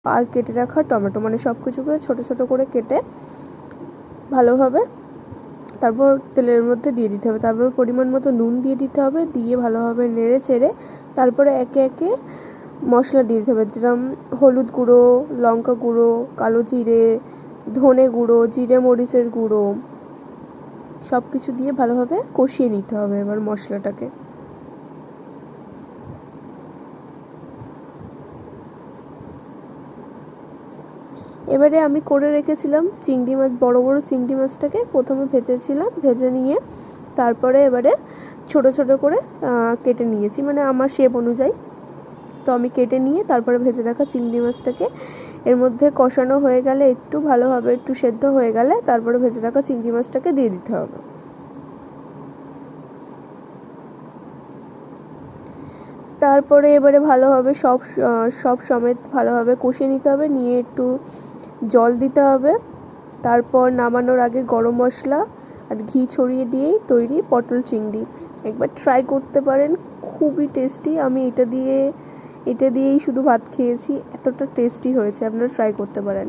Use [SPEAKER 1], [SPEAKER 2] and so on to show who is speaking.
[SPEAKER 1] আর কেটে রাখা টমেটো, মানে সব কিছুকে ছোটো ছোটো করে কেটে ভালোভাবে তারপর তেলের মধ্যে দিয়ে দিতে হবে। তারপর পরিমাণ মতো নুন দিয়ে দিতে হবে, দিয়ে ভালোভাবে নেড়ে চেড়ে তারপরে একে একে মশলা দিয়ে দিতে হবে, যেরকম হলুদ গুঁড়ো, লঙ্কা গুঁড়ো, কালো জিরে, ধনে গুঁড়ো, জিরে মরিচের গুঁড়ো, সব কিছু দিয়ে ভালোভাবে কষিয়ে নিতে হবে এবার মশলাটাকে। এবারে আমি করে রেখেছিলাম চিংড়ি মাছ, বড় বড় চিংড়ি মাছটাকে প্রথমে ভেজেছিলাম, ভেজে নিয়ে তারপরে এবারে ছোট ছোট করে কেটে নিয়েছি, মানে আমার শেপ অনুযায়ী। তো আমি কেটে নিয়ে তারপরে ভেজে রাখা চিংড়ি মাছটাকে এর মধ্যে কষানো হয়ে গেলে, একটু ভালোভাবে একটু সেদ্ধ হয়ে গেলে তারপরে ভেজে রাখা চিংড়ি মাছটাকে দিয়ে দিতে হবে। তারপরে এবারে ভালোভাবে সব সমেত ভালোভাবে কষিয়ে নিতে হবে, নিয়ে একটু জল দিতে হবে। তারপর নামানোর আগে গরম মশলা আর ঘি ছড়িয়ে দিয়েই তৈরি পটল চিংড়ি। একবার ট্রাই করতে পারেন, খুবই টেস্টি। আমি এটা দিয়েই শুধু ভাত খেয়েছি, এতটা টেস্টি হয়েছে, আপনারা ট্রাই করতে পারেন।